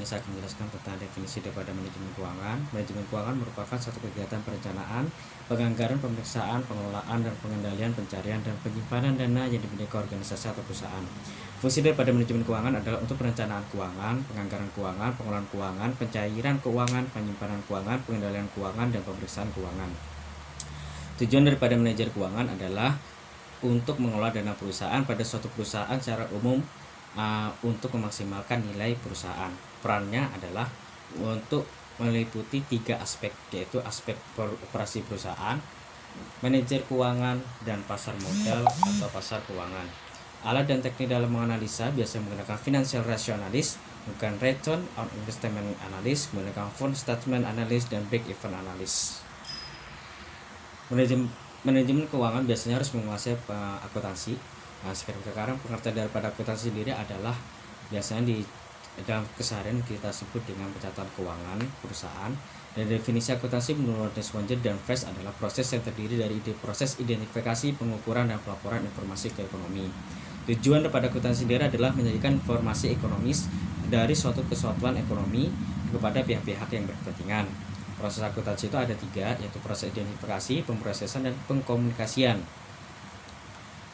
sini saya akan menjelaskan tentang definisi daripada manajemen keuangan. Manajemen keuangan merupakan suatu kegiatan perencanaan, penganggaran, pemeriksaan, pengelolaan, dan pengendalian, pencarian, dan penyimpanan dana yang dimiliki organisasi atau perusahaan. Fungsi daripada manajemen keuangan adalah untuk perencanaan keuangan, penganggaran keuangan, pengelolaan keuangan, pencairan keuangan, penyimpanan keuangan, pengendalian keuangan, dan pemeriksaan keuangan. Tujuan daripada manajer keuangan adalah untuk mengelola dana perusahaan pada suatu perusahaan secara umum untuk memaksimalkan nilai perusahaan. Perannya adalah untuk meliputi 3 aspek, yaitu aspek operasi perusahaan, manajer keuangan, dan pasar modal atau pasar keuangan. Alat dan teknik dalam menganalisa biasanya menggunakan financial rationalist, menggunakan return on investment analysis, menggunakan fund statement analysis, dan break even analysis. Manajemen keuangan biasanya harus menguasai akuntansi. Sekarang pengertian daripada akuntansi sendiri adalah biasanya di dalam keseharian kita sebut dengan pencatatan keuangan perusahaan. Dan definisi akuntansi menurut Swanger dan Fresh adalah proses yang terdiri dari proses identifikasi, pengukuran, dan pelaporan informasi ke ekonomi. Tujuan daripada akuntansi sendiri adalah menyajikan informasi ekonomis dari suatu kesatuan ekonomi kepada pihak-pihak yang berkepentingan. Proses akuntansi itu ada 3, yaitu proses identifikasi, pemrosesan, dan pengkomunikasian.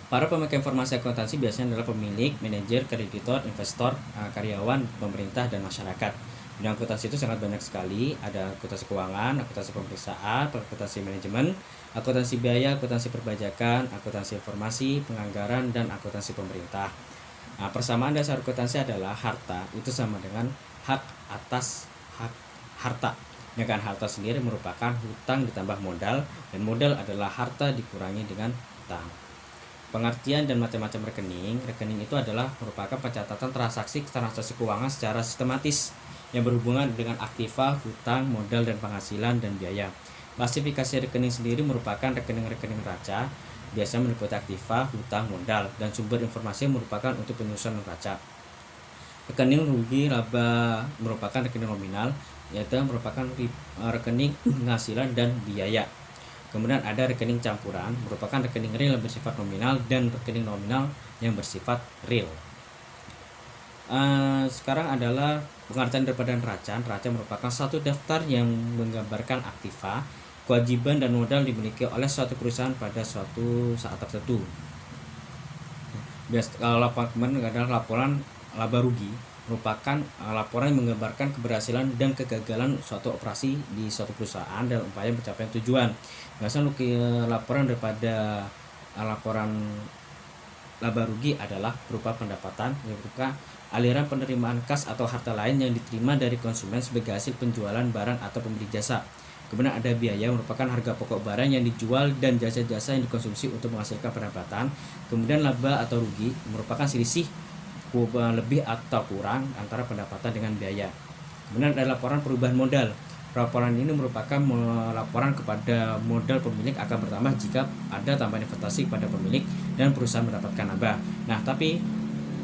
Para pemakai informasi akuntansi biasanya adalah pemilik, manajer, kreditor, investor, karyawan, pemerintah, dan masyarakat. Bidang akuntansi itu sangat banyak sekali. Ada akuntansi keuangan, akuntansi pemeriksaan, akuntansi manajemen, akuntansi biaya, akuntansi perpajakan, akuntansi informasi, penganggaran, dan akuntansi pemerintah. Persamaan dasar akuntansi adalah harta itu sama dengan hak atas hak harta. Dengan harta sendiri merupakan hutang ditambah modal, dan modal adalah harta dikurangi dengan hutang. Pengertian dan macam-macam rekening. Rekening itu adalah merupakan pencatatan transaksi keuangan secara sistematis yang berhubungan dengan aktiva, hutang, modal, dan penghasilan dan biaya. Klasifikasi rekening sendiri merupakan rekening-rekening neraca, biasanya meliputi aktiva, hutang, modal, dan sumber informasi merupakan untuk penyusunan neraca. Rekening rugi laba merupakan rekening nominal, yaitu merupakan rekening penghasilan dan biaya. Kemudian ada rekening campuran, merupakan rekening real yang bersifat nominal dan rekening nominal yang bersifat real. Sekarang adalah pengertian daripada neraca. Neraca merupakan satu daftar yang menggambarkan aktiva, kewajiban, dan modal dimiliki oleh suatu perusahaan pada suatu saat tertentu. Kalau kemarin adalah laporan laba rugi, merupakan laporan yang menggambarkan keberhasilan dan kegagalan suatu operasi di suatu perusahaan dalam upaya pencapaian tujuan. Biasanya laporan daripada laporan laba rugi adalah berupa pendapatan yang berupa aliran penerimaan kas atau harta lain yang diterima dari konsumen sebagai hasil penjualan barang atau pembeli jasa. Kemudian ada biaya, merupakan harga pokok barang yang dijual dan jasa-jasa yang dikonsumsi untuk menghasilkan pendapatan. Kemudian laba atau rugi merupakan selisih lebih atau kurang antara pendapatan dengan biaya. Kemudian ada laporan perubahan modal. Laporan ini merupakan laporan kepada modal pemilik akan bertambah jika ada tambahan investasi pada pemilik dan perusahaan mendapatkan laba. Nah, tapi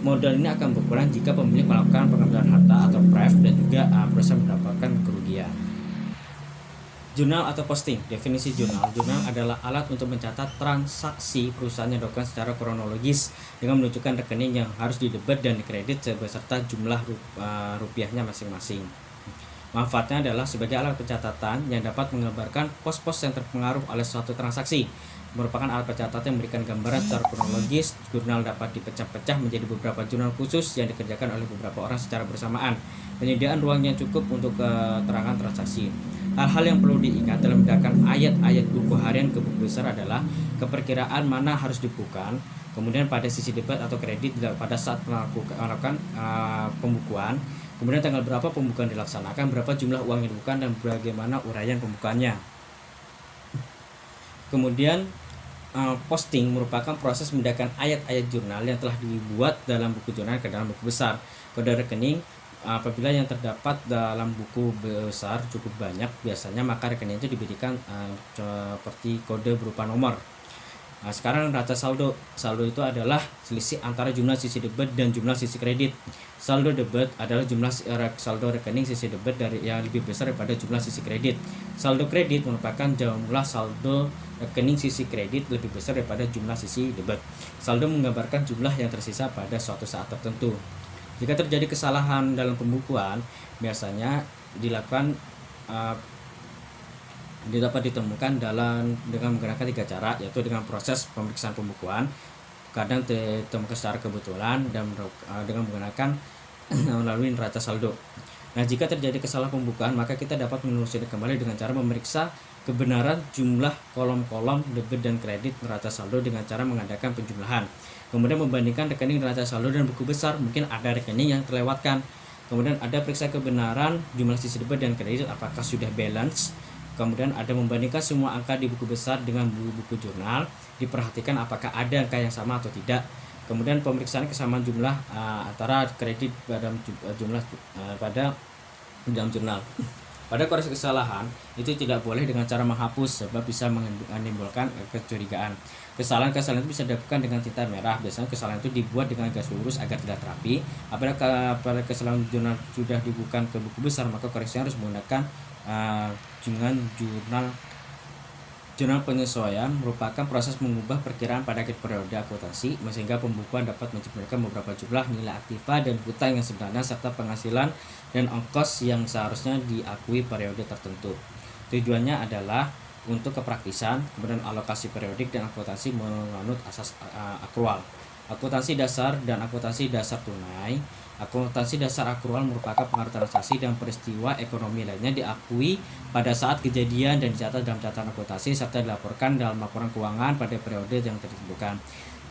modal ini akan berkurang jika pemilik melakukan pengambilan harta atau pref dan juga perusahaan mendapatkan kerugian. Jurnal atau posting. Definisi jurnal. Jurnal adalah alat untuk mencatat transaksi perusahaan yang dilakukan secara kronologis dengan menunjukkan rekening yang harus didebet dan dikredit beserta jumlah rupiahnya masing-masing. Manfaatnya adalah sebagai alat pencatatan yang dapat menggambarkan pos-pos yang terpengaruh oleh suatu transaksi. Merupakan alat pencatatan yang memberikan gambaran secara kronologis. Jurnal dapat dipecah-pecah menjadi beberapa jurnal khusus yang dikerjakan oleh beberapa orang secara bersamaan. Penyediaan ruang yang cukup untuk keterangan transaksi. Hal-hal yang perlu diingat dalam membedakan ayat-ayat buku harian ke buku besar adalah keperkiraan mana harus dibukukan, kemudian pada sisi debit atau kredit pada saat melakukan pembukuan, kemudian tanggal berapa pembukuan dilaksanakan, berapa jumlah uang yang dibukukan, dan bagaimana uraian pembukuannya. Kemudian posting merupakan proses memindahkan ayat-ayat jurnal yang telah dibuat dalam buku jurnal ke dalam buku besar. Kode rekening apabila yang terdapat dalam buku besar cukup banyak, biasanya maka rekening itu diberikan seperti kode berupa nomor. Sekarang neraca saldo. Saldo itu adalah selisih antara jumlah sisi debit dan jumlah sisi kredit. Saldo debit adalah jumlah saldo rekening sisi debit dari yang lebih besar daripada jumlah sisi kredit. Saldo kredit merupakan jumlah saldo rekening sisi kredit lebih besar daripada jumlah sisi debit. Saldo menggambarkan jumlah yang tersisa pada suatu saat tertentu. Jika terjadi kesalahan dalam pembukuan, biasanya dilakukan dapat ditemukan dengan menggunakan 3 cara, yaitu dengan proses pemeriksaan pembukuan, kadang ditemukan secara kebetulan, dan dengan menggunakan melalui neraca saldo. Nah, jika terjadi kesalahan pembukuan, maka kita dapat menelusuri kembali dengan cara memeriksa kebenaran jumlah kolom-kolom debit dan kredit neraca saldo dengan cara mengadakan penjumlahan. Kemudian membandingkan rekening neraca saldo dan buku besar, mungkin ada rekening yang terlewatkan. Kemudian ada periksa kebenaran jumlah sisi debit dan kredit apakah sudah balance. Kemudian ada membandingkan semua angka di buku besar dengan buku jurnal, diperhatikan apakah ada angka yang sama atau tidak. Kemudian pemeriksaan kesamaan jumlah antara kredit pada jumlah pada dalam jurnal. Pada koreksi kesalahan itu tidak boleh dengan cara menghapus, sebab bisa menimbulkan kecurigaan. Kesalahan-kesalahan itu bisa dilakukan dengan tinta merah. Biasanya kesalahan itu dibuat dengan garis lurus agar tidak terapi. Apabila kesalahan jurnal sudah dibuka ke buku besar, maka koreksinya harus menggunakan dengan jurnal penyesuaian. Merupakan proses mengubah perkiraan pada akhir periode akuntansi, sehingga pembukuan dapat mencerminkan beberapa jumlah nilai aktiva dan hutang yang sebenarnya, serta penghasilan dan ongkos yang seharusnya diakui periode tertentu. Tujuannya adalah untuk kepraktisan, kemudian alokasi periodik dan akuntansi menganut asas akrual. Akuntansi dasar dan akuntansi dasar tunai. Akuntansi dasar akrual merupakan pengaruh transaksi dan peristiwa ekonomi lainnya diakui pada saat kejadian dan dicatat dalam catatan akuntansi serta dilaporkan dalam laporan keuangan pada periode yang ditentukan.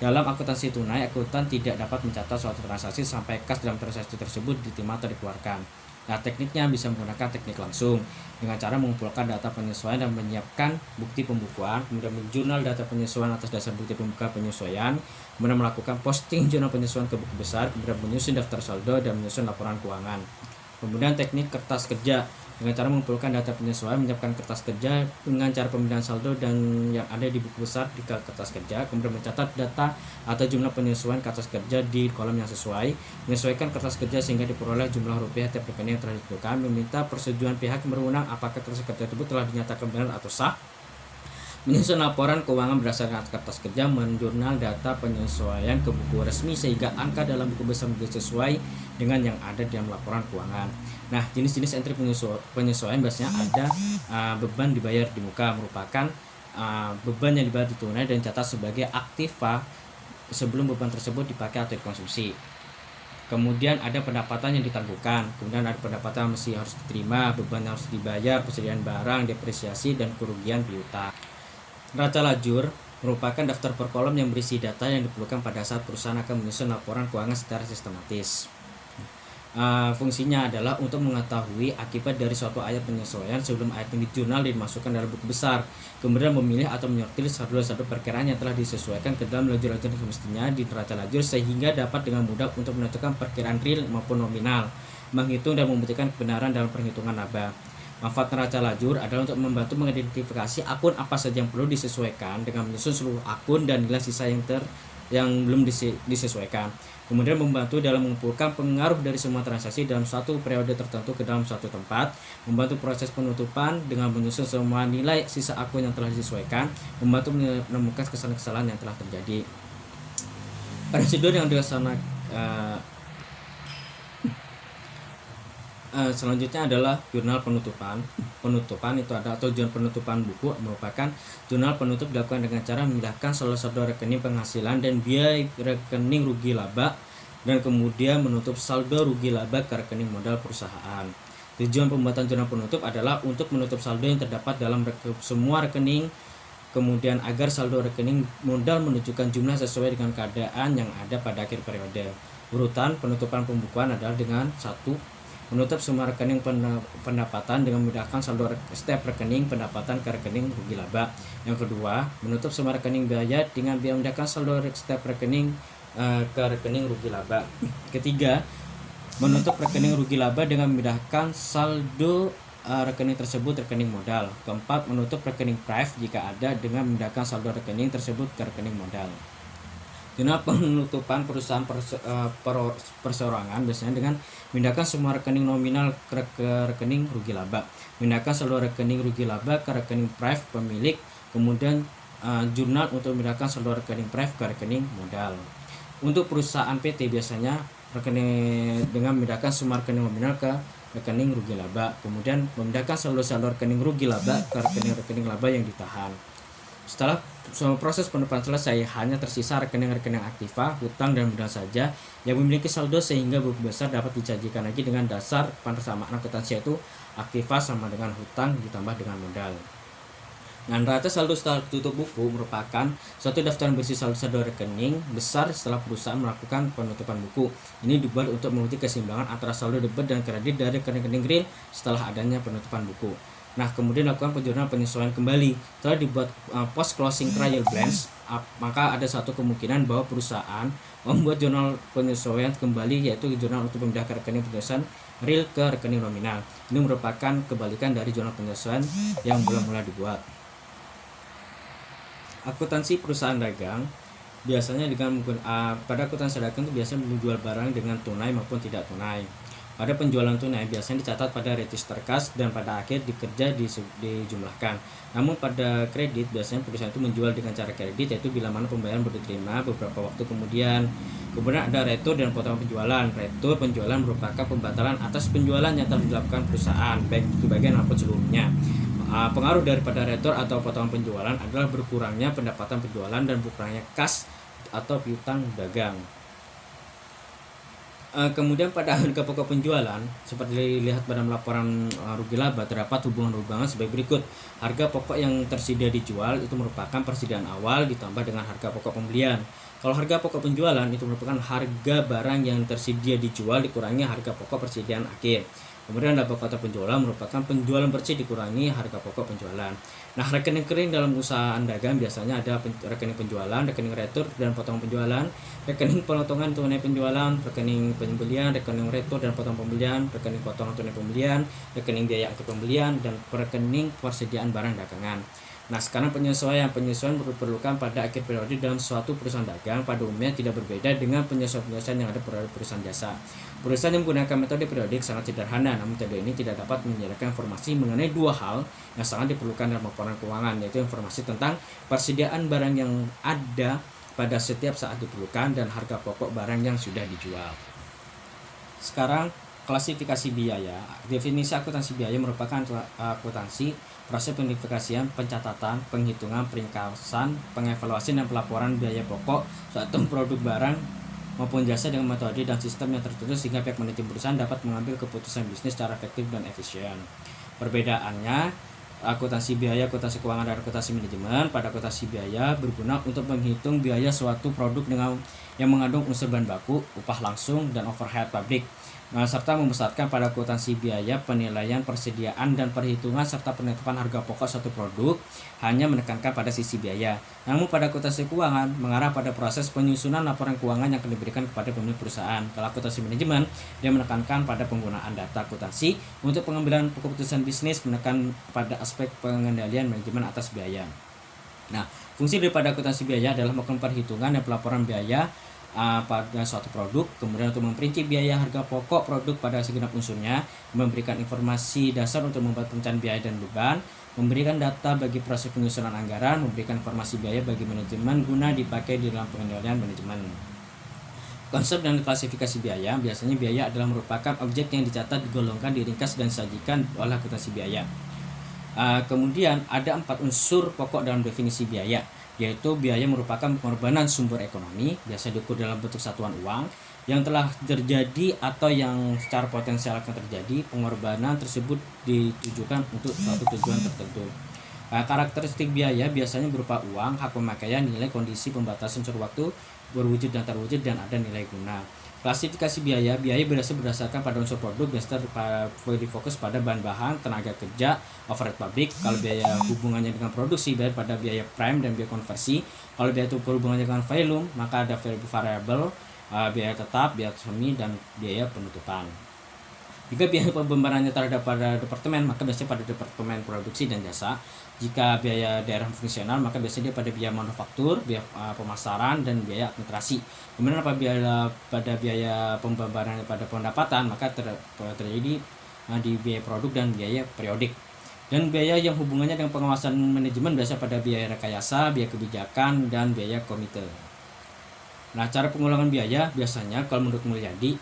Dalam akuntansi tunai, akuntan tidak dapat mencatat suatu transaksi sampai kas dalam transaksi tersebut diterima atau dikeluarkan. Nah, tekniknya bisa menggunakan teknik langsung dengan cara mengumpulkan data penyesuaian dan menyiapkan bukti pembukuan, kemudian menjurnal data penyesuaian atas dasar bukti pembukuan penyesuaian, kemudian melakukan posting jurnal penyesuaian ke buku besar, kemudian menyusun daftar saldo dan menyusun laporan keuangan. Kemudian teknik kertas kerja dengan cara mengumpulkan data penyesuaian, menyiapkan kertas kerja dengan cara pemindahan saldo dan yang ada di buku besar di kertas kerja, kemudian mencatat data atau jumlah penyesuaian kertas kerja di kolom yang sesuai, menyesuaikan kertas kerja sehingga diperoleh jumlah rupiah tiap rekening yang telah ditentukan, meminta persetujuan pihak yang berwenang apakah kertas kerja tersebut telah dinyatakan benar atau sah, menyusun laporan keuangan berdasarkan kertas kerja, menjurnal data penyesuaian ke buku resmi sehingga angka dalam buku besar menjadi sesuai dengan yang ada dalam laporan keuangan. Nah, jenis-jenis entry penyesuaian biasanya ada beban dibayar di muka, merupakan beban yang dibayar di tunai dan dicatat sebagai aktiva sebelum beban tersebut dipakai atau dikonsumsi. Kemudian ada pendapatan yang ditangguhkan, kemudian ada pendapatan yang mesti harus diterima, beban yang harus dibayar, persediaan barang, depresiasi, dan kerugian piutang. Neraca lajur merupakan daftar per kolom yang berisi data yang diperlukan pada saat perusahaan akan menyusun laporan keuangan secara sistematis. Fungsinya adalah untuk mengetahui akibat dari suatu ayat penyesuaian sebelum ayat ini jurnal dimasukkan dalam buku besar, kemudian memilih atau menyortir saldo-saldo perkiraan yang telah disesuaikan ke dalam lajur-lajur semestinya di neraca lajur sehingga dapat dengan mudah untuk menentukan perkiraan real maupun nominal, menghitung dan membuktikan kebenaran dalam perhitungan laba. Manfaat neraca lajur adalah untuk membantu mengidentifikasi akun apa saja yang perlu disesuaikan dengan menyusun seluruh akun dan nilai sisa yang belum disesuaikan. Kemudian membantu dalam mengumpulkan pengaruh dari semua transaksi dalam suatu periode tertentu ke dalam suatu tempat, membantu proses penutupan dengan menyusun semua nilai sisa akun yang telah disesuaikan, membantu menemukan kesalahan-kesalahan yang telah terjadi. Prosedur yang dilaksanakan selanjutnya adalah jurnal penutupan. Penutupan itu ada atau jurnal penutupan buku merupakan jurnal penutup dilakukan dengan cara memindahkan saldo rekening penghasilan dan biaya rekening rugi laba dan kemudian menutup saldo rugi laba ke rekening modal perusahaan. Tujuan pembuatan jurnal penutup adalah untuk menutup saldo yang terdapat dalam semua rekening, kemudian agar saldo rekening modal menunjukkan jumlah sesuai dengan keadaan yang ada pada akhir periode. Urutan penutupan pembukuan adalah dengan 1. Menutup semua rekening pendapatan dengan memindahkan saldo setiap rekening pendapatan ke rekening rugi laba. Yang kedua, menutup semua rekening biaya dengan memindahkan saldo setiap rekening ke rekening rugi laba. Ketiga, menutup rekening rugi laba dengan memindahkan saldo rekening tersebut rekening modal. Keempat, menutup rekening prive jika ada dengan memindahkan saldo rekening tersebut ke rekening modal. Jurnal penutupan perusahaan perseorangan biasanya dengan memindahkan semua rekening nominal ke rekening rugi laba, memindahkan seluruh rekening rugi laba ke rekening prive pemilik, kemudian jurnal untuk memindahkan seluruh rekening prive ke rekening modal. Untuk perusahaan PT biasanya dengan memindahkan semua rekening nominal ke rekening rugi laba, kemudian memindahkan saldo rekening rugi laba ke rekening laba yang ditahan. Setelah proses penutupan selesai, hanya tersisa rekening-rekening aktiva, hutang, dan modal saja yang memiliki saldo sehingga buku besar dapat disajikan lagi dengan dasar persamaan akuntansi, yaitu aktiva sama dengan hutang ditambah dengan modal. Nah, neraca saldo setelah tutup buku merupakan suatu daftar berisi saldo rekening besar setelah perusahaan melakukan penutupan buku. Ini dibuat untuk menguji keseimbangan antara saldo debit dan kredit dari rekening real setelah adanya penutupan buku. Nah, kemudian lakukan penyesuaian kembali. Setelah dibuat post closing trial balance, maka ada satu kemungkinan bahwa perusahaan membuat jurnal penyesuaian kembali, yaitu jurnal untuk memindahkan rekening penyesuaian real ke rekening nominal. Ini merupakan kebalikan dari jurnal penyesuaian yang mula-mula dibuat. Akuntansi perusahaan dagang biasanya pada akuntansi dagang itu biasanya menjual barang dengan tunai maupun tidak tunai. Pada penjualan tunai biasanya dicatat pada register kas dan pada akhir dijumlahkan. Namun pada kredit biasanya perusahaan itu menjual dengan cara kredit, yaitu bila mana pembayaran baru diterima beberapa waktu kemudian. Kemudian ada retur dan potongan penjualan. Retur penjualan merupakan pembatalan atas penjualan yang telah dilakukan perusahaan, baik di bagian maupun seluruhnya. Pengaruh daripada retur atau potongan penjualan adalah berkurangnya pendapatan penjualan dan berkurangnya kas atau piutang dagang. Kemudian pada harga pokok penjualan, seperti dilihat pada laporan rugi laba, terdapat hubungan sebagai berikut. Harga pokok yang tersedia dijual itu merupakan persediaan awal ditambah dengan harga pokok pembelian. Kalau harga pokok penjualan itu merupakan harga barang yang tersedia dijual dikurangi harga pokok persediaan akhir. Kemudian laba kota penjualan merupakan penjualan bersih dikurangi harga pokok penjualan. Nah, rekening kering dalam usaha dagang biasanya ada rekening penjualan, rekening retur dan potongan penjualan, rekening pemotongan tunai penjualan, rekening pembelian, rekening retur dan potongan pembelian, rekening potongan tunai pembelian, rekening biaya angkut pembelian, dan rekening persediaan barang dagangan. Nah, sekarang penyesuaian diperlukan pada akhir periode dalam suatu perusahaan dagang. Pada umumnya tidak berbeda dengan penyesuaian yang ada pada perusahaan jasa. Perusahaan yang menggunakan metode periodik sangat sederhana, namun metode ini tidak dapat menyediakan informasi mengenai dua hal yang sangat diperlukan dalam laporan keuangan, yaitu informasi tentang persediaan barang yang ada pada setiap saat diperlukan dan harga pokok barang yang sudah dijual. Sekarang klasifikasi biaya. Definisi akuntansi biaya merupakan akuntansi proses penidentifikasian, pencatatan, penghitungan, peringkasan, pengevaluasian, dan pelaporan biaya pokok suatu produk barang maupun jasa dengan metode dan sistem yang tertentu sehingga pihak manajemen perusahaan dapat mengambil keputusan bisnis secara efektif dan efisien. Perbedaannya, akuntansi biaya, akuntansi keuangan, dan akuntansi manajemen. Pada akuntansi biaya berguna untuk menghitung biaya suatu produk dengan yang mengandung unsur bahan baku, upah langsung, dan overhead pabrik. Serta membesarkan pada akuntansi biaya penilaian persediaan dan perhitungan serta penetapan harga pokok suatu produk hanya menekankan pada sisi biaya. Namun pada akuntansi keuangan mengarah pada proses penyusunan laporan keuangan yang akan diberikan kepada pemilik perusahaan. Kalau akuntansi manajemen, dia menekankan pada penggunaan data akuntansi untuk pengambilan keputusan bisnis, menekan pada aspek pengendalian manajemen atas biaya. Nah, fungsi daripada akuntansi biaya adalah melakukan perhitungan dan pelaporan biaya pada suatu produk, kemudian untuk memperinci biaya harga pokok produk pada segenap unsurnya, memberikan informasi dasar untuk membuat perencanaan biaya dan beban, memberikan data bagi proses penyusunan anggaran, memberikan informasi biaya bagi manajemen guna dipakai di dalam pengendalian manajemen. Konsep dan klasifikasi biaya. Biasanya biaya adalah merupakan objek yang dicatat, digolongkan, diringkas, dan disajikan oleh akuntansi biaya. Kemudian ada 4 unsur pokok dalam definisi biaya, yaitu biaya merupakan pengorbanan sumber ekonomi, biasa diukur dalam bentuk satuan uang, yang telah terjadi atau yang secara potensial akan terjadi. Pengorbanan tersebut ditujukan untuk suatu tujuan tertentu. Karakteristik biaya biasanya berupa uang, hak pemakaian, nilai, kondisi, pembatasan unsur waktu, berwujud dan terwujud, dan ada nilai guna. Klasifikasi biaya berdasarkan pada unsur produk, biasanya fokus pada bahan-bahan, tenaga kerja, overhead pabrik. Kalau biaya hubungannya dengan produksi, biaya pada biaya prime dan biaya konversi. Kalau biaya itu berhubungannya dengan volume, maka ada variable, biaya tetap, biaya semi, dan biaya penutupan. Jika biaya pembebarannya terhadap pada departemen, maka biasanya pada departemen produksi dan jasa. Jika biaya daerah fungsional, maka biasanya dia pada biaya manufaktur, biaya pemasaran, dan biaya administrasi. Kemudian apabila pada biaya pembebaran pada pendapatan, maka terjadi di biaya produk dan biaya periodik. Dan biaya yang hubungannya dengan pengawasan manajemen biasa pada biaya rekayasa, biaya kebijakan, dan biaya komite. Nah, cara pengulangan biaya biasanya kalau menurut Mulyadi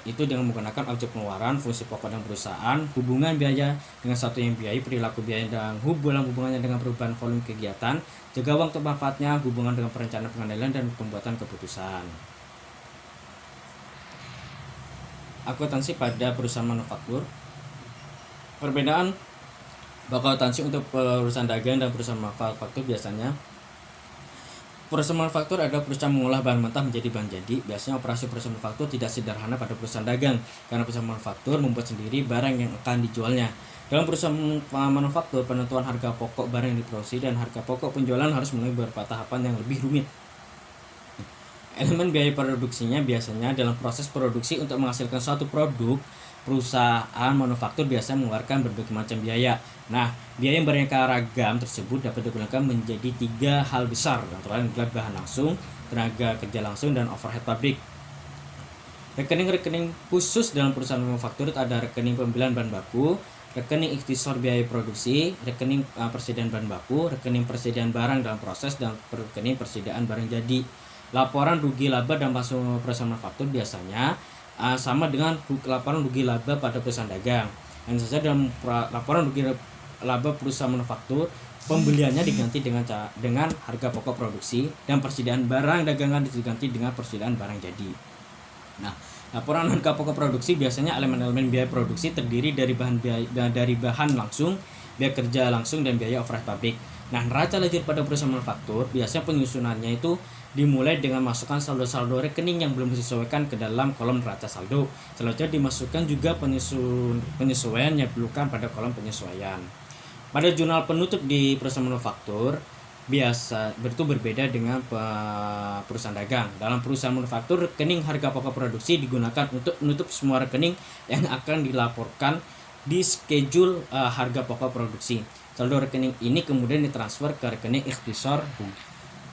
itu dengan menggunakan objek pengeluaran, fungsi pokok dan perusahaan, hubungan biaya dengan satu yang biaya, perilaku biaya dan hubungannya dengan perubahan volume kegiatan, jaga waktu manfaatnya, hubungan dengan perencanaan pengendalian dan pembuatan keputusan. Akuntansi pada perusahaan manufaktur. Perbedaan akuntansi untuk perusahaan dagang dan perusahaan manufaktur biasanya. Perusahaan manufaktur adalah perusahaan mengolah bahan mentah menjadi bahan jadi. Biasanya operasi perusahaan manufaktur tidak sederhana pada perusahaan dagang, karena perusahaan manufaktur membuat sendiri barang yang akan dijualnya. Dalam perusahaan manufaktur, penentuan harga pokok barang yang diproduksi dan harga pokok penjualan harus melalui beberapa tahapan yang lebih rumit. Elemen biaya produksinya biasanya dalam proses produksi untuk menghasilkan suatu produk, perusahaan manufaktur biasa mengeluarkan berbagai macam biaya. Nah, biaya yang beraneka ragam tersebut dapat digunakan menjadi 3 hal besar, antara lain bahan langsung, tenaga kerja langsung, dan overhead pabrik. Rekening-rekening khusus dalam perusahaan manufaktur ada rekening pembelian bahan baku, rekening ikhtisar biaya produksi, rekening persediaan bahan baku, rekening persediaan barang dalam proses, dan rekening persediaan barang jadi. Laporan rugi laba dalam perusahaan manufaktur biasanya sama dengan laporan rugi laba pada perusahaan dagang. Hanya saja dalam laporan rugi laba perusahaan manufaktur, pembeliannya diganti dengan harga pokok produksi dan persediaan barang dagangan diganti dengan persediaan barang jadi. Nah, laporan harga pokok produksi biasanya elemen-elemen biaya produksi terdiri dari bahan langsung, biaya kerja langsung, dan biaya overhead pabrik. Nah, neraca lajur pada perusahaan manufaktur biasanya penyusunannya itu dimulai dengan masukkan saldo-saldo rekening yang belum disesuaikan ke dalam kolom neraca saldo. Selanjutnya dimasukkan juga penyesuaian yang diperlukan pada kolom penyesuaian. Pada jurnal penutup di perusahaan manufaktur biasa itu berbeda dengan perusahaan dagang. Dalam perusahaan manufaktur, rekening harga pokok produksi digunakan untuk menutup semua rekening yang akan dilaporkan di schedule harga pokok produksi. Saldo rekening ini kemudian ditransfer ke rekening ikhtisar.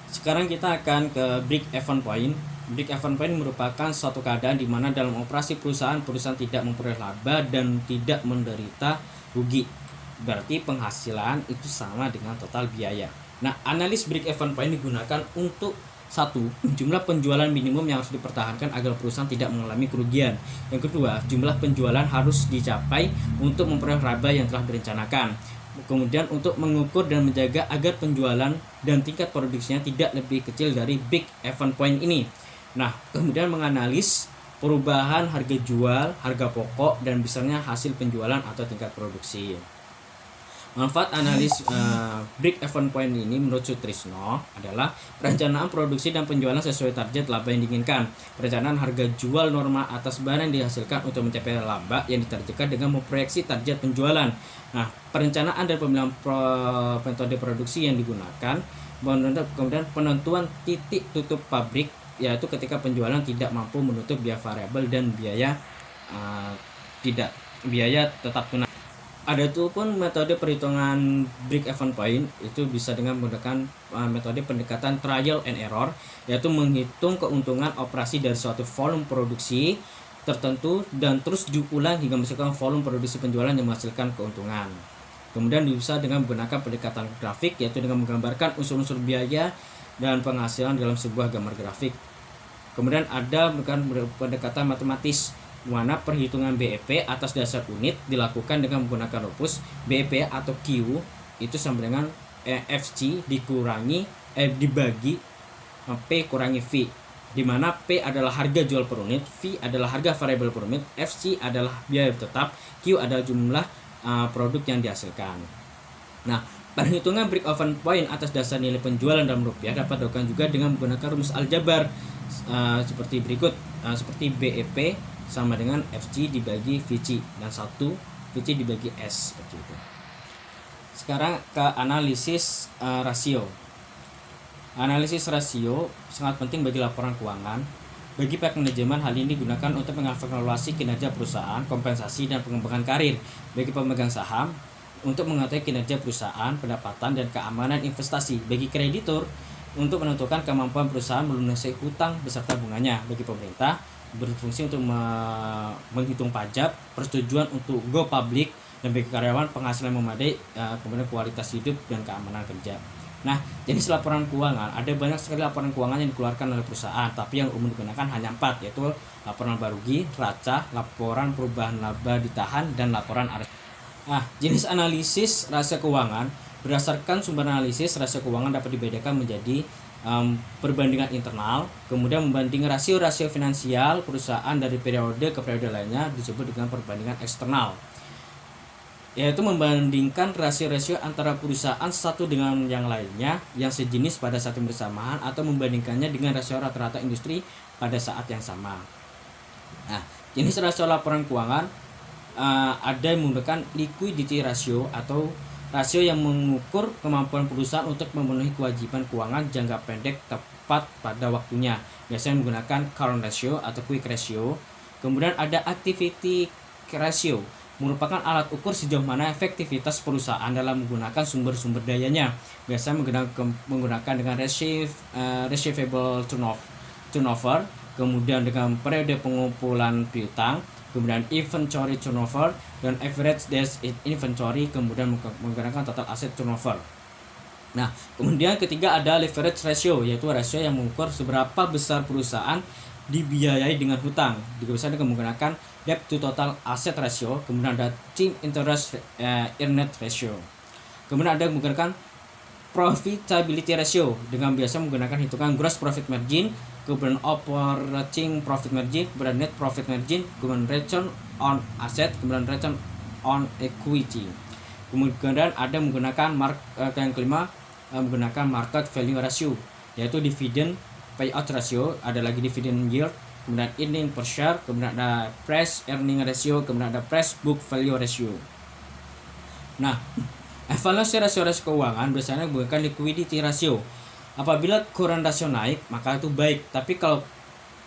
Sekarang kita akan ke break even point. Break even point merupakan suatu keadaan di mana dalam operasi perusahaan tidak memperoleh laba dan tidak menderita rugi. Berarti penghasilan itu sama dengan total biaya. Nah, analis break even point digunakan untuk satu, jumlah penjualan minimum yang harus dipertahankan agar perusahaan tidak mengalami kerugian. Yang kedua, jumlah penjualan harus dicapai untuk memperoleh laba yang telah direncanakan. Kemudian untuk mengukur dan menjaga agar penjualan dan tingkat produksinya tidak lebih kecil dari break even point ini. Nah, kemudian menganalisis perubahan harga jual, harga pokok, dan besarnya hasil penjualan atau tingkat produksi. Manfaat analis break even point ini menurut Sutrisno adalah perencanaan produksi dan penjualan sesuai target laba yang diinginkan. Perencanaan harga jual norma atas barang yang dihasilkan untuk mencapai laba yang ditargetkan dengan memproyeksi target penjualan. Nah, perencanaan dan pemilihan metode produksi yang digunakan, kemudian penentuan titik tutup pabrik, yaitu ketika penjualan tidak mampu menutup biaya variabel dan biaya tetap tunai. Ada itu pun metode perhitungan break even point itu bisa dengan menggunakan metode pendekatan trial and error, yaitu menghitung keuntungan operasi dari suatu volume produksi tertentu dan terus diulang hingga menghasilkan volume produksi penjualan yang menghasilkan keuntungan. Kemudian bisa dengan menggunakan pendekatan grafik, yaitu dengan menggambarkan unsur-unsur biaya dan penghasilan dalam sebuah gambar grafik. Kemudian ada pendekatan matematis, di mana perhitungan BEP atas dasar unit dilakukan dengan menggunakan rumus BEP atau Q itu sama dengan FC dibagi P kurangi V, di mana P adalah harga jual per unit, V adalah harga variabel per unit, FC adalah biaya tetap, Q adalah jumlah produk yang dihasilkan. Nah, perhitungan break even point atas dasar nilai penjualan dalam rupiah dapat dilakukan juga dengan menggunakan rumus aljabar seperti berikut, seperti BEP sama dengan FC dibagi VC dan 1 VC dibagi S, seperti itu. Sekarang ke analisis rasio. Analisis rasio sangat penting bagi laporan keuangan. Bagi pihak manajemen, hal ini digunakan untuk mengevaluasi kinerja perusahaan, kompensasi, dan pengembangan karir. Bagi pemegang saham, untuk mengetahui kinerja perusahaan, pendapatan, dan keamanan investasi. Bagi kreditur, untuk menentukan kemampuan perusahaan melunasi hutang beserta bunganya. Bagi pemerintah, berfungsi untuk menghitung pajak, persetujuan untuk go public, dan bagi karyawan penghasilan memadai, kemudian kualitas hidup dan keamanan kerja. Nah, jenis laporan keuangan, ada banyak sekali laporan keuangan yang dikeluarkan oleh perusahaan, tapi yang umum digunakan hanya 4, yaitu laporan laba rugi, neraca, laporan perubahan laba ditahan, dan laporan arsip. Nah, jenis analisis rahasia keuangan, berdasarkan sumber analisis rahasia keuangan dapat dibedakan menjadi perbandingan internal, kemudian membanding rasio-rasio finansial perusahaan dari periode ke periode lainnya disebut dengan perbandingan eksternal, yaitu membandingkan rasio-rasio antara perusahaan satu dengan yang lainnya yang sejenis pada saat yang bersamaan atau membandingkannya dengan rasio rata-rata industri pada saat yang sama. Nah, jenis rasio laporan keuangan ada yang menggunakan liquidity ratio atau rasio yang mengukur kemampuan perusahaan untuk memenuhi kewajiban keuangan jangka pendek tepat pada waktunya. Biasanya menggunakan current ratio atau quick ratio. Kemudian ada activity ratio, merupakan alat ukur sejauh mana efektivitas perusahaan dalam menggunakan sumber-sumber dayanya. Biasanya menggunakan dengan receivable turnover, kemudian dengan periode pengumpulan piutang, kemudian inventory turnover, dan average days in inventory, kemudian menggunakan total asset turnover. Nah, kemudian ketiga ada leverage ratio, yaitu rasio yang mengukur seberapa besar perusahaan dibiayai dengan hutang. Bisa dengan menggunakan debt to total asset ratio, kemudian ada team interest earned ratio. Kemudian ada menggunakan profitability ratio dengan biasa menggunakan hitungan gross profit margin, kemudian operating profit margin, kemudian net profit margin, kemudian return on asset, kemudian return on equity. Kemudian ada menggunakan yang kelima menggunakan market value ratio, yaitu dividend payout ratio, ada lagi dividend yield, kemudian earning per share, kemudian ada price earning ratio, kemudian ada price book value ratio. Nah, evaluasi rasio-rasio keuangan biasanya menggunakan liquidity ratio. Apabila current ratio naik, maka itu baik. Tapi kalau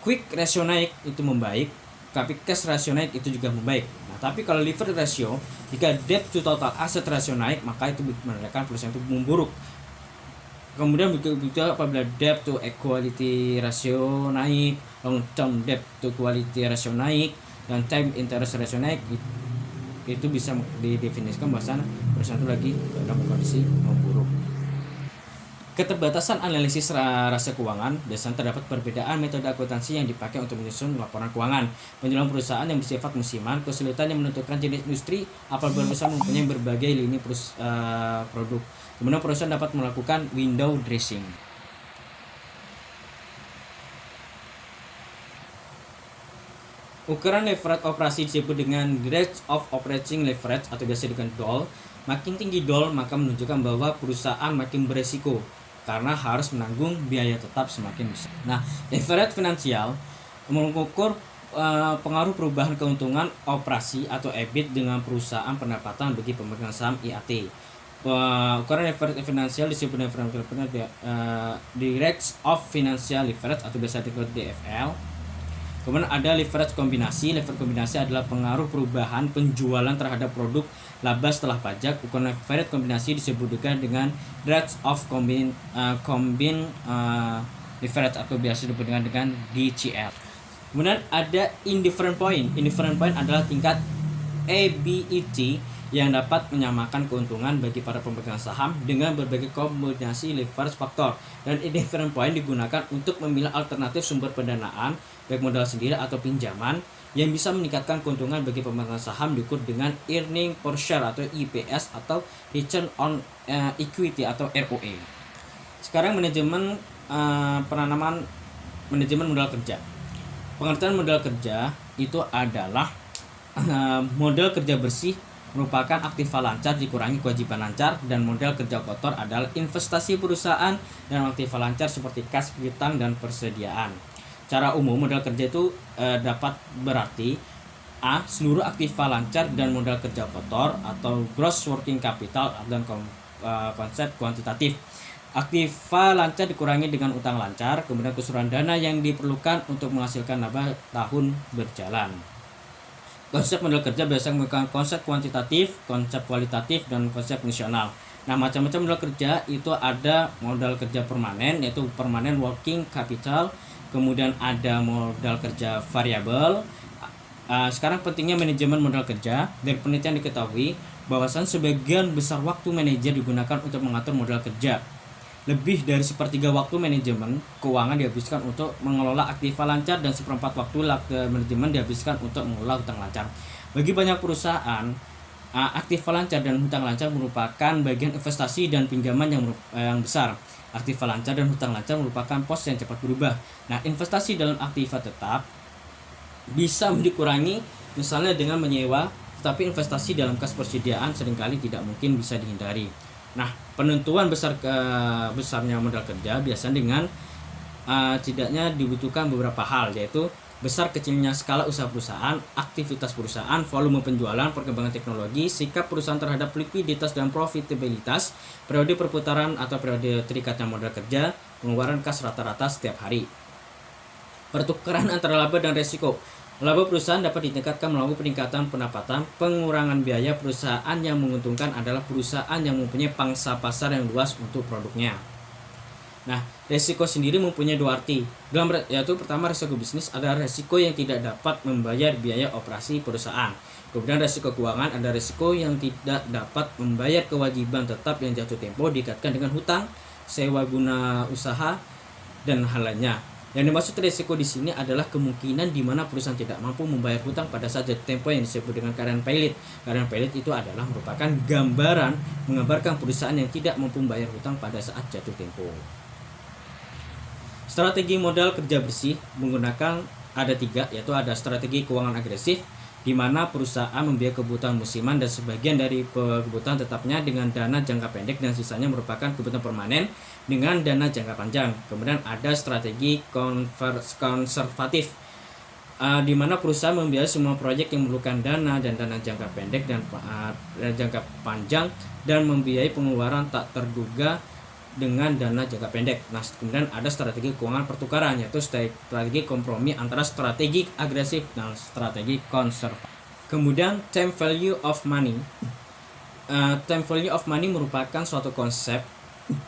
quick ratio naik itu membaik, tapi cash ratio naik itu juga membaik. Nah, tapi kalau leverage ratio, jika debt to total asset ratio naik, maka itu menandakan perusahaan itu memburuk. Kemudian juga apabila debt to equity ratio naik, long term debt to quality ratio naik, dan time interest ratio naik, itu bisa didefinisikan bahwa perusahaan itu lagi dalam kondisi memburuk. Keterbatasan analisis rasio keuangan, biasanya terdapat perbedaan metode akuntansi yang dipakai untuk menyusun laporan keuangan. Penjualan perusahaan yang bersifat musiman, kesulitan yang menentukan jenis industri apabila perusahaan mempunyai berbagai lini produk. Kemudian perusahaan dapat melakukan window dressing. Ukuran leverage operasi disebut dengan rate of operating leverage atau biasa dengan DOL. Makin tinggi DOL maka menunjukkan bahwa perusahaan makin beresiko karena harus menanggung biaya tetap semakin besar. Nah, leverage finansial mengukur pengaruh perubahan keuntungan operasi atau EBIT dengan perusahaan pendapatan bagi pemegang saham IAT. Ukuran leverage finansial disebut dengan rates of financial leverage atau biasa disebut DFL. Kemudian ada leverage kombinasi. Leverage kombinasi adalah pengaruh perubahan penjualan terhadap produk laba setelah pajak. Ukuran leverage kombinasi disebut juga dengan rates of combined leverage atau biasa disebut dengan DCL. Kemudian ada indifferent point. Indifferent point adalah tingkat EBIT yang dapat menyamakan keuntungan bagi para pemegang saham dengan berbagai kombinasi leverage faktor. Dan indifferent point digunakan untuk memilih alternatif sumber pendanaan, baik modal sendiri atau pinjaman, yang bisa meningkatkan keuntungan bagi pemegang saham diukur dengan earning per share atau EPS atau return on equity atau ROE. Sekarang manajemen modal kerja. Pengertian modal kerja itu adalah modal kerja bersih merupakan aktiva lancar dikurangi kewajiban lancar, dan modal kerja kotor adalah investasi perusahaan dan aktiva lancar seperti kas, piutang, dan persediaan. Secara umum modal kerja itu dapat berarti A. Seluruh aktiva lancar dan modal kerja kotor atau gross working capital dan konsep kuantitatif. Aktiva lancar dikurangi dengan utang lancar, kemudian keseluruhan dana yang diperlukan untuk menghasilkan laba tahun berjalan. Konsep modal kerja biasanya menggunakan konsep kuantitatif, konsep kualitatif, dan konsep fungsional. Nah, macam-macam modal kerja itu ada modal kerja permanen, yaitu permanen working capital, kemudian ada modal kerja variabel. Sekarang pentingnya manajemen modal kerja. Dari penelitian diketahui bahwasan sebagian besar waktu manajer digunakan untuk mengatur modal kerja. Lebih dari sepertiga waktu manajemen keuangan dihabiskan untuk mengelola aktiva lancar dan seperempat waktu manajemen dihabiskan untuk mengelola hutang lancar. Bagi banyak perusahaan, aktiva lancar dan hutang lancar merupakan bagian investasi dan pinjaman yang besar. Aktiva lancar dan hutang lancar merupakan pos yang cepat berubah. Nah, investasi dalam aktiva tetap bisa dikurangi misalnya dengan menyewa, tetapi investasi dalam kas persediaan seringkali tidak mungkin bisa dihindari. Nah, penentuan besarnya modal kerja biasanya dengan tidaknya dibutuhkan beberapa hal, yaitu besar kecilnya skala usaha perusahaan, aktivitas perusahaan, volume penjualan, perkembangan teknologi, sikap perusahaan terhadap likuiditas dan profitabilitas, periode perputaran atau periode terikatnya modal kerja, pengeluaran kas rata-rata setiap hari. Pertukaran antara laba dan resiko. Laba perusahaan dapat ditingkatkan melalui peningkatan pendapatan. Pengurangan biaya perusahaan yang menguntungkan adalah perusahaan yang mempunyai pangsa pasar yang luas untuk produknya. Nah, resiko sendiri mempunyai dua arti. Yaitu pertama, resiko bisnis adalah resiko yang tidak dapat membayar biaya operasi perusahaan. Kemudian resiko keuangan ada resiko yang tidak dapat membayar kewajiban tetap yang jatuh tempo dikaitkan dengan hutang, sewa guna usaha, dan hal lainnya. Yang dimaksud resiko di sini adalah kemungkinan di mana perusahaan tidak mampu membayar hutang pada saat jatuh tempo yang disebut dengan keadaan pailit. Keadaan pailit itu adalah merupakan menggambarkan perusahaan yang tidak mampu membayar hutang pada saat jatuh tempo. Strategi modal kerja bersih menggunakan ada 3, yaitu ada strategi keuangan agresif, di mana perusahaan membiayai kebutuhan musiman dan sebagian dari kebutuhan tetapnya dengan dana jangka pendek dan sisanya merupakan kebutuhan permanen dengan dana jangka panjang. Kemudian ada strategi konservatif, di mana perusahaan membiayai semua proyek yang memerlukan dana dan dana jangka pendek dan jangka panjang dan membiayai pengeluaran tak terduga dengan dana jangka pendek. Nah, kemudian ada strategi keuangan pertukaran, yaitu strategi kompromi antara strategi agresif dan strategi konservatif. Kemudian time value of money. Time value of money merupakan suatu konsep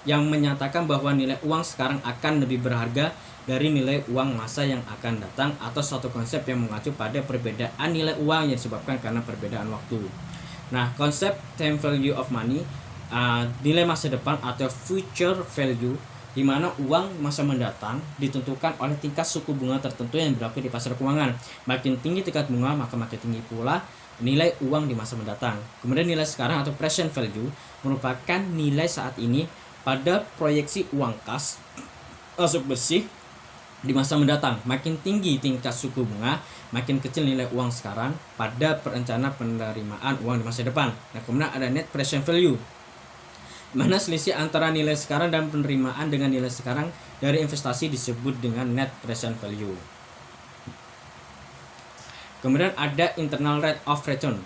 yang menyatakan bahwa nilai uang sekarang akan lebih berharga dari nilai uang masa yang akan datang, atau suatu konsep yang mengacu pada perbedaan nilai uang yang disebabkan karena perbedaan waktu. Nah, konsep time value of money, nilai masa depan atau future value, di mana uang masa mendatang ditentukan oleh tingkat suku bunga tertentu yang berlaku di pasar keuangan. Makin tinggi tingkat bunga, maka makin tinggi pula nilai uang di masa mendatang. Kemudian nilai sekarang atau present value merupakan nilai saat ini pada proyeksi uang kas masuk bersih di masa mendatang. Makin tinggi tingkat suku bunga, makin kecil nilai uang sekarang pada perencanaan penerimaan uang di masa depan. Nah, kemudian ada net present value, mana selisih antara nilai sekarang dan penerimaan dengan nilai sekarang dari investasi disebut dengan net present value. Kemudian ada internal rate of return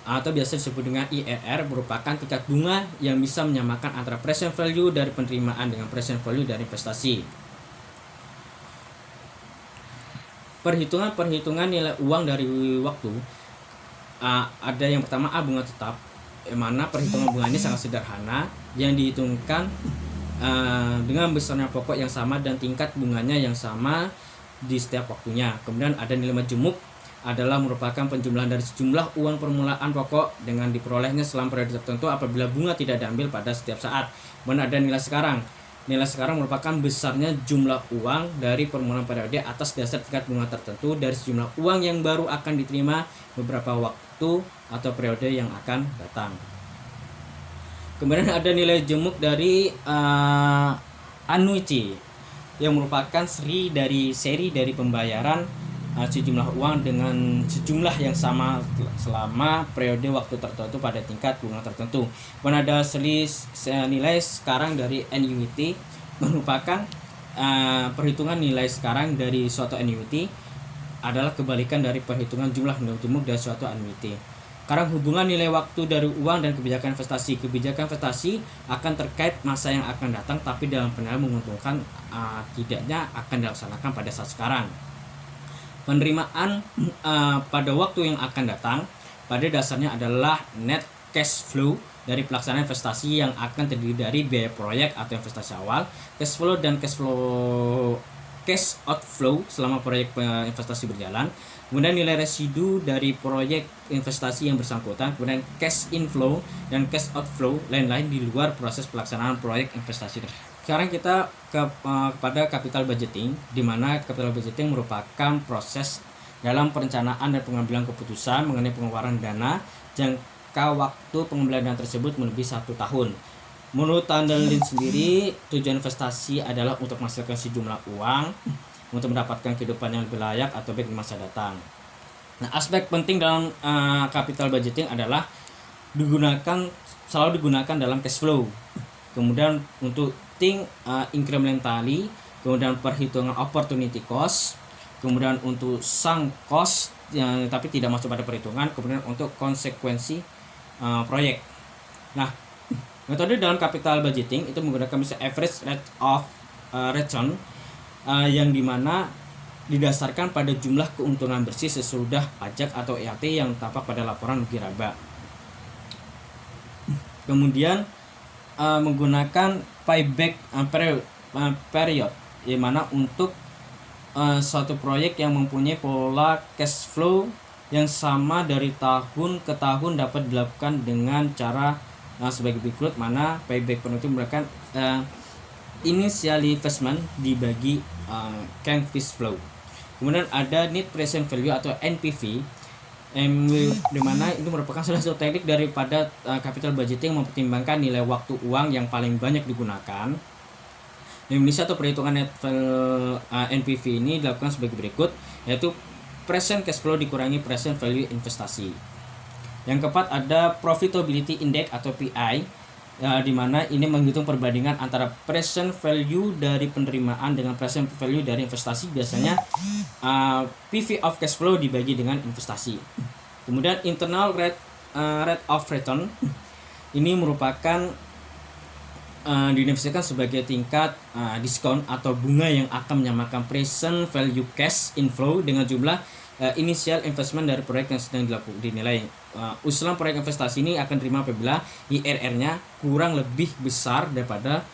atau biasa disebut dengan IRR, merupakan tingkat bunga yang bisa menyamakan antara present value dari penerimaan dengan present value dari investasi. Perhitungan nilai uang dari waktu, ada yang pertama bunga tetap, mana perhitungan bunga ini sangat sederhana, yang dihitungkan dengan besarnya pokok yang sama dan tingkat bunganya yang sama di setiap waktunya. Kemudian ada nilai majemuk, adalah merupakan penjumlahan dari sejumlah uang permulaan pokok dengan diperolehnya selama periode tertentu apabila bunga tidak diambil pada setiap saat. Kemudian ada nilai sekarang. Nilai sekarang merupakan besarnya jumlah uang dari permulaan periode atas dasar tingkat bunga tertentu dari sejumlah uang yang baru akan diterima beberapa waktu atau periode yang akan datang. Kemudian ada nilai jemuk dari annuity, yang merupakan seri dari pembayaran sejumlah uang dengan sejumlah yang sama selama periode waktu tertentu pada tingkat bunga tertentu. Kemudian ada nilai sekarang dari annuity, merupakan perhitungan nilai sekarang dari suatu annuity adalah kebalikan dari perhitungan jumlah nilai jemuk dari suatu annuity. Sekarang hubungan nilai waktu dari uang dan kebijakan investasi. Kebijakan investasi akan terkait masa yang akan datang, tapi dalam penilaian menguntungkan tidaknya akan dilaksanakan pada saat sekarang. Penerimaan pada waktu yang akan datang pada dasarnya adalah net cash flow dari pelaksanaan investasi yang akan terdiri dari biaya proyek atau investasi awal, cash flow dan cash outflow selama proyek investasi berjalan, kemudian nilai residu dari proyek investasi yang bersangkutan, kemudian cash inflow dan cash outflow lain-lain di luar proses pelaksanaan proyek investasi. sekarang kita kepada capital budgeting, di mana capital budgeting merupakan proses dalam perencanaan dan pengambilan keputusan mengenai pengeluaran dana jangka waktu pengambilan dana tersebut melebihi 1 tahun. Menurut Tandalin sendiri, tujuan investasi adalah untuk menghasilkan sejumlah uang untuk mendapatkan kehidupan yang lebih layak atau baik di masa datang. Nah, aspek penting dalam capital budgeting adalah selalu digunakan dalam cash flow. Kemudian untuk think incrementally, kemudian perhitungan opportunity cost, kemudian untuk sunk cost yang tapi tidak masuk pada perhitungan, kemudian untuk konsekuensi proyek. Nah, metode dalam capital budgeting itu menggunakan misalnya average rate of return yang dimana didasarkan pada jumlah keuntungan bersih sesudah pajak atau EAT yang tampak pada laporan rugi laba. Kemudian menggunakan payback period, di mana untuk suatu proyek yang mempunyai pola cash flow yang sama dari tahun ke tahun dapat dilakukan dengan cara sebagai berikut, mana payback period itu merupakan initial investment dibagi cash flow. Kemudian ada net present value atau NPV, di mana itu merupakan salah satu teknik daripada capital budgeting mempertimbangkan nilai waktu uang yang paling banyak digunakan. Definisi atau perhitungan net NPV ini dilakukan sebagai berikut, yaitu present cash flow dikurangi present value investasi. Yang keempat ada profitability index atau PI, di mana ini menghitung perbandingan antara present value dari penerimaan dengan present value dari investasi. Biasanya PV of cash flow dibagi dengan investasi. Kemudian internal rate of return ini merupakan didefinisikan sebagai tingkat diskon atau bunga yang akan menyamakan present value cash inflow dengan jumlah initial investment dari proyek yang sedang dinilai. Usulan proyek investasi ini akan diterima apabila IRR-nya kurang lebih besar daripada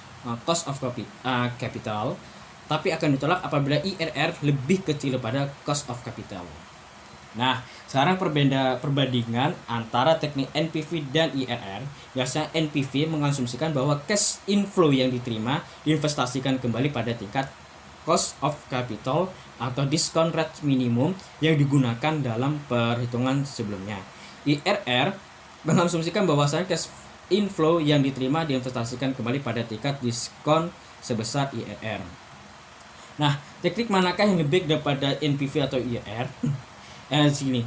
cost of capital, tapi akan ditolak apabila IRR lebih kecil daripada cost of capital. Nah, sekarang perbandingan antara teknik NPV dan IRR. Biasanya NPV mengasumsikan bahwa cash inflow yang diterima diinvestasikan kembali pada tingkat cost of capital atau discount rate minimum yang digunakan dalam perhitungan sebelumnya. IRR mengasumsikan bahwasanya cash inflow yang diterima diinvestasikan kembali pada tingkat diskon sebesar IRR. Nah, teknik manakah yang lebih baik daripada NPV atau IRR? Sini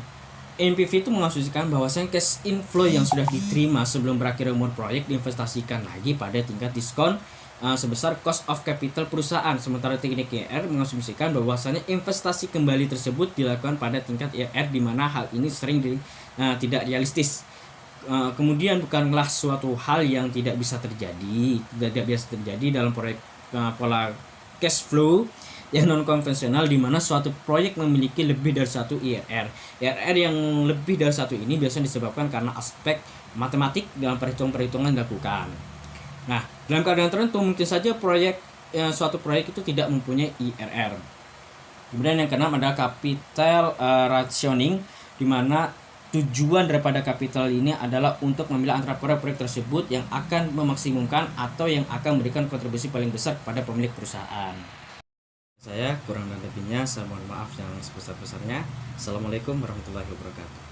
NPV itu mengasumsikan bahwasanya cash inflow yang sudah diterima sebelum berakhir umur proyek diinvestasikan lagi pada tingkat diskon sebesar cost of capital perusahaan. Sementara teknik IRR mengasumsikan bahwasanya investasi kembali tersebut dilakukan pada tingkat IRR, di mana hal ini sering tidak realistis. Kemudian bukanlah suatu hal yang tidak biasa terjadi dalam proyek pola cash flow yang non konvensional, di mana suatu proyek memiliki lebih dari satu IRR. IRR yang lebih dari satu ini biasanya disebabkan karena aspek matematik dalam perhitungan dilakukan. Nah, dalam keadaan tertentu mungkin saja suatu proyek itu tidak mempunyai IRR. Kemudian yang keenam adalah capital rationing, di mana tujuan daripada capital ini adalah untuk memilih antara proyek tersebut yang akan memaksimumkan atau yang akan memberikan kontribusi paling besar kepada pemilik perusahaan. Saya kurang dan lebihnya saya mohon maaf yang sebesar-besarnya. Assalamualaikum warahmatullahi wabarakatuh.